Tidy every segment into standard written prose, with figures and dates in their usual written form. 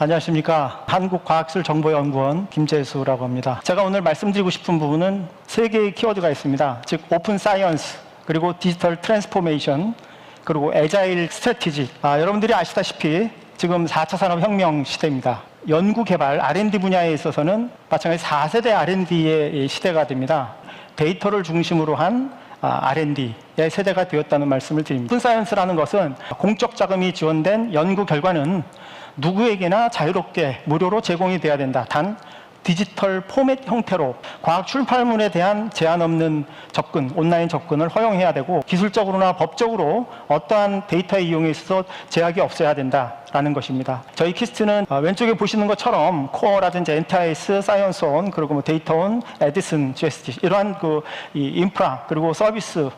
안녕하십니까. 한국과학기술정보연구원 김재수라고 합니다. 제가 오늘 말씀드리고 싶은 부분은 세 개의 키워드가 있습니다. 즉 오픈 사이언스, 그리고 디지털 트랜스포메이션, 그리고 애자일 스트래티지. 여러분들이 아시다시피 지금 4차 산업혁명 시대입니다. 연구개발, R&D 분야에 있어서는 마찬가지 4세대 R&D의 시대가 됩니다. 데이터를 중심으로 한 R&D의 세대가 되었다는 말씀을 드립니다. 오픈 사이언스라는 것은 공적 자금이 지원된 연구 결과는 누구에게나 자유롭게 무료로 제공이 돼야 된다. 단 디지털 포맷 형태로 과학 출판물에 대한 제한 없는 접근, 온라인 접근을 허용해야 되고, 기술적으로나 법적으로 어떠한 데이터의 이용에 있어서 제약이 없어야 된다라는 것입니다. 저희 키스트는 왼쪽에 보시는 것처럼 코어라든지 엔타이스, 사이언스온, 그리고 데이터온, 에디슨, GST 이러한 이 인프라 그리고 서비스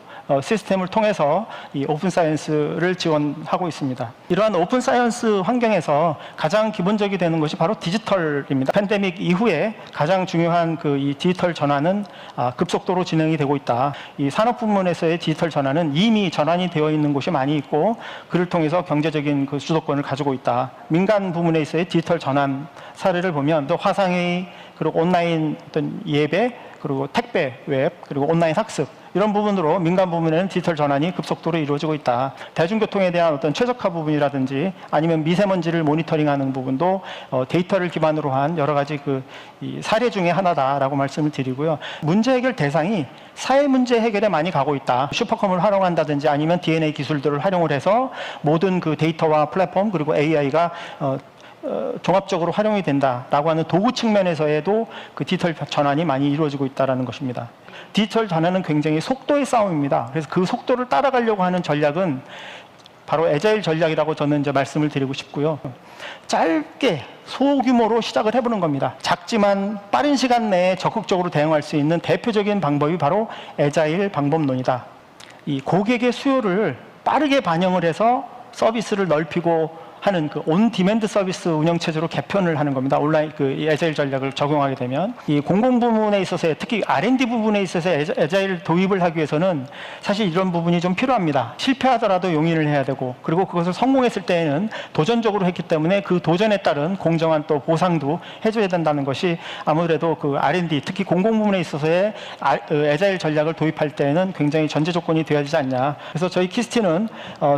시스템을 통해서 이 오픈 사이언스를 지원하고 있습니다. 이러한 오픈 사이언스 환경에서 가장 기본적이 되는 것이 바로 디지털입니다. 팬데믹 이후에 가장 중요한 이 디지털 전환은 급속도로 진행이 되고 있다. 이 산업 부문에서의 디지털 전환은 이미 전환이 되어 있는 곳이 많이 있고, 그를 통해서 경제적인 주도권을 가지고 있다. 민간 부문에 있어의 디지털 전환 사례를 보면 또 화상회의, 그리고 온라인 어떤 예배, 그리고 택배 웹, 그리고 온라인 학습, 이런 부분으로 민간 부문에는 디지털 전환이 급속도로 이루어지고 있다. 대중교통에 대한 어떤 최적화 부분이라든지 아니면 미세먼지를 모니터링하는 부분도 데이터를 기반으로 한 여러 가지 이 사례 중에 하나다라고 말씀을 드리고요. 문제 해결 대상이 사회 문제 해결에 많이 가고 있다. 슈퍼컴을 활용한다든지 아니면 DNA 기술들을 활용을 해서 모든 데이터와 플랫폼 그리고 AI가 종합적으로 활용이 된다라고 하는 도구 측면에서에도 디지털 전환이 많이 이루어지고 있다는 것입니다. 디지털 전환은 굉장히 속도의 싸움입니다. 그래서 그 속도를 따라가려고 하는 전략은 바로 애자일 전략이라고 저는 이제 말씀을 드리고 싶고요. 짧게 소규모로 시작을 해보는 겁니다. 작지만 빠른 시간 내에 적극적으로 대응할 수 있는 대표적인 방법이 바로 애자일 방법론이다. 이 고객의 수요를 빠르게 반영을 해서 서비스를 넓히고 하는 온 디맨드 서비스 운영 체제로 개편을 하는 겁니다. 온라인 애자일 전략을 적용하게 되면 이 공공 부문에 있어서, 특히 R&D 부분에 있어서 애자일 도입을 하기 위해서는 사실 이런 부분이 좀 필요합니다. 실패하더라도 용인을 해야 되고, 그리고 그것을 성공했을 때에는 도전적으로 했기 때문에 그 도전에 따른 공정한 또 보상도 해줘야 된다는 것이 아무래도 R&D, 특히 공공 부문에 있어서의 애자일 전략을 도입할 때에는 굉장히 전제 조건이 되어야 되지 않냐. 그래서 저희 키스티는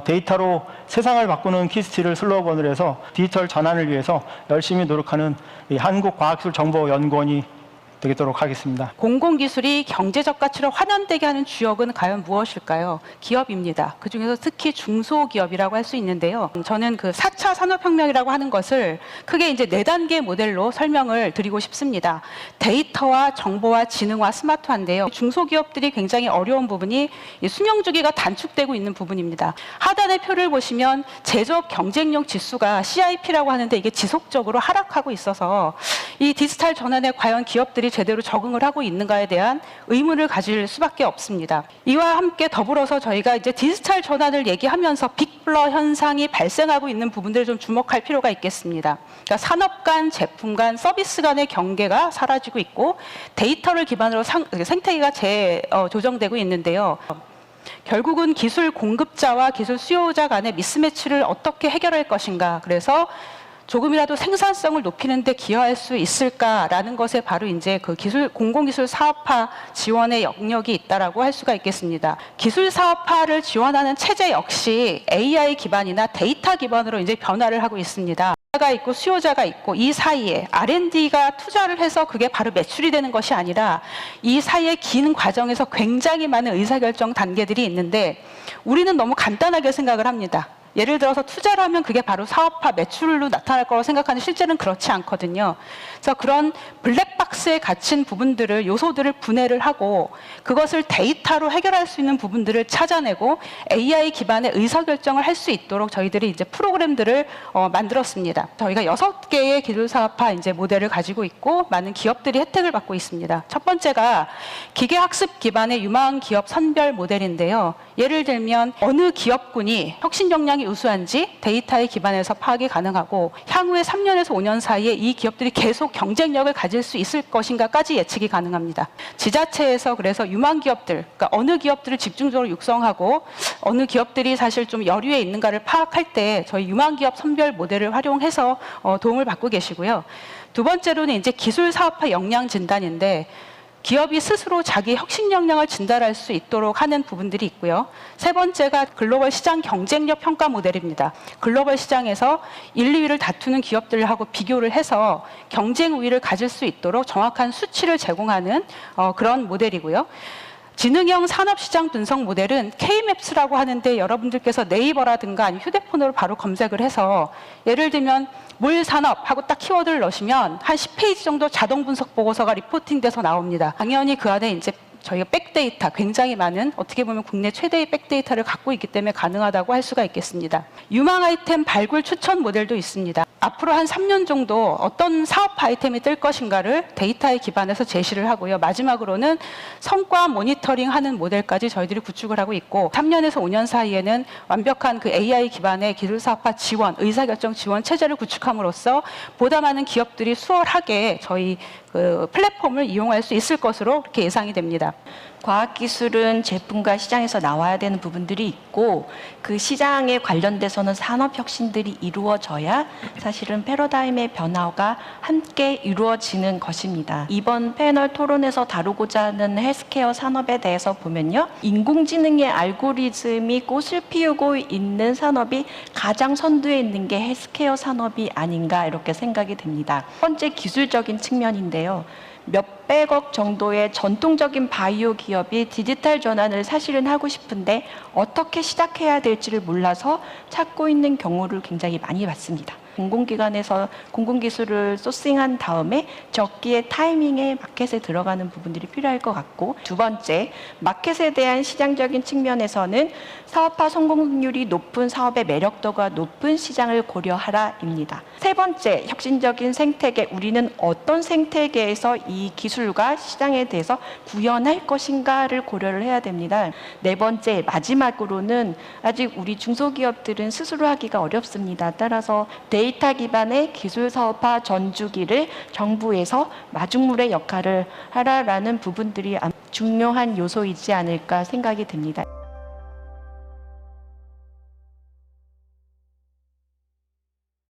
데이터로 세상을 바꾸는 키스티를 슬로건을 해서 디지털 전환을 위해서 열심히 노력하는 한국과학기술정보연구원이 되도록 하겠습니다. 공공기술이 경제적 가치로 환원되게 하는 주역은 과연 무엇일까요? 기업입니다. 그중에서 특히 중소기업이라고 할 수 있는데요. 저는 4차 산업혁명이라고 하는 것을 크게 이제 4단계 모델로 설명을 드리고 싶습니다. 데이터와 정보와 지능화 스마트화인데요. 중소기업들이 굉장히 어려운 부분이 수명주기가 단축되고 있는 부분입니다. 하단의 표를 보시면 제조업 경쟁력 지수가 CIP라고 하는데 이게 지속적으로 하락하고 있어서 이 디지털 전환에 과연 기업들이 제대로 적응을 하고 있는가에 대한 의문을 가질 수밖에 없습니다. 이와 함께 더불어서 저희가 이제 디지털 전환을 얘기하면서 빅블러 현상이 발생하고 있는 부분들을 좀 주목할 필요가 있겠습니다. 그러니까 산업 간, 제품 간, 서비스 간의 경계가 사라지고 있고, 데이터를 기반으로 생태계가 재조정되고 있는데요. 결국은 기술 공급자와 기술 수요자 간의 미스매치를 어떻게 해결할 것인가. 그래서 조금이라도 생산성을 높이는 데 기여할 수 있을까라는 것에 바로 이제 공공기술 사업화 지원의 영역이 있다라고 할 수가 있겠습니다. 기술 사업화를 지원하는 체제 역시 AI 기반이나 데이터 기반으로 이제 변화를 하고 있습니다. 가 있고 수요자가 있고, 이 사이에 R&D가 투자를 해서 그게 바로 매출이 되는 것이 아니라 이 사이에 긴 과정에서 굉장히 많은 의사결정 단계들이 있는데, 우리는 너무 간단하게 생각을 합니다. 예를 들어서 투자를 하면 그게 바로 사업화 매출로 나타날 거라고 생각하는, 실제는 그렇지 않거든요. 그래서 그런 블랙박스에 갇힌 부분들을, 요소들을 분해를 하고 그것을 데이터로 해결할 수 있는 부분들을 찾아내고 AI 기반의 의사결정을 할 수 있도록 저희들이 이제 프로그램들을 만들었습니다. 저희가 6개의 기술 사업화 이제 모델을 가지고 있고 많은 기업들이 혜택을 받고 있습니다. 첫 번째가 기계학습 기반의 유망 기업 선별 모델인데요. 예를 들면 어느 기업군이 혁신 역량이 상황이 우수한지 데이터에 기반해서 파악이 가능하고 향후에 3년에서 5년 사이에 이 기업들이 계속 경쟁력을 가질 수 있을 것인가까지 예측이 가능합니다. 지자체에서 그래서 유망 기업들, 그러니까 어느 기업들을 집중적으로 육성하고 어느 기업들이 사실 좀 여류에 있는가를 파악할 때 저희 유망 기업 선별 모델을 활용해서 도움을 받고 계시고요. 두 번째로는 이제 기술 사업화 역량 진단인데 기업이 스스로 자기 혁신 역량을 진단할 수 있도록 하는 부분들이 있고요. 세 번째가 글로벌 시장 경쟁력 평가 모델입니다. 글로벌 시장에서 1, 2위를 다투는 기업들하고 비교를 해서 경쟁 우위를 가질 수 있도록 정확한 수치를 제공하는 그런 모델이고요. 지능형 산업시장 분석 모델은 K-MAPS라고 하는데 여러분들께서 네이버라든가 아니면 휴대폰으로 바로 검색을 해서 예를 들면 물산업하고 딱 키워드를 넣으시면 한 10페이지 정도 자동 분석 보고서가 리포팅돼서 나옵니다. 당연히 그 안에 이제 저희가 백데이터, 굉장히 많은 어떻게 보면 국내 최대의 백데이터를 갖고 있기 때문에 가능하다고 할 수가 있겠습니다. 유망 아이템 발굴 추천 모델도 있습니다. 앞으로 한 3년 정도 어떤 사업 아이템이 뜰 것인가를 데이터에 기반해서 제시를 하고요. 마지막으로는 성과 모니터링하는 모델까지 저희들이 구축을 하고 있고 3년에서 5년 사이에는 완벽한 그 AI 기반의 기술 사업화 지원, 의사결정 지원 체제를 구축함으로써 보다 많은 기업들이 수월하게 저희 그 플랫폼을 이용할 수 있을 것으로 그렇게 예상이 됩니다. 과학기술은 제품과 시장에서 나와야 되는 부분들이 있고 그 시장에 관련돼서는 산업혁신들이 이루어져야 사실은 패러다임의 변화가 함께 이루어지는 것입니다. 이번 패널 토론에서 다루고자 하는 헬스케어 산업에 대해서 보면요. 인공지능의 알고리즘이 꽃을 피우고 있는 산업이 가장 선두에 있는 게 헬스케어 산업이 아닌가 이렇게 생각이 됩니다. 첫 번째 기술적인 측면인데요. 몇백억 정도의 전통적인 바이오 기업이 디지털 전환을 사실은 하고 싶은데 어떻게 시작해야 될지를 몰라서 찾고 있는 경우를 굉장히 많이 봤습니다. 공공기관에서 공공기술을 소싱한 다음에 적기의 타이밍에 마켓에 들어가는 부분들이 필요할 것 같고 두 번째, 마켓에 대한 시장적인 측면에서는 사업화 성공률이 높은 사업의 매력도가 높은 시장을 고려하라입니다. 세 번째, 혁신적인 생태계, 우리는 어떤 생태계에서 이 기술과 시장에 대해서 구현할 것인가를 고려를 해야 됩니다. 네 번째, 마지막으로는 아직 우리 중소기업들은 스스로 하기가 어렵습니다. 따라서 데이터 기반의 기술 사업화 전주기를 정부에서 마중물의 역할을 하라라는 부분들이 중요한 요소이지 않을까 생각이 됩니다.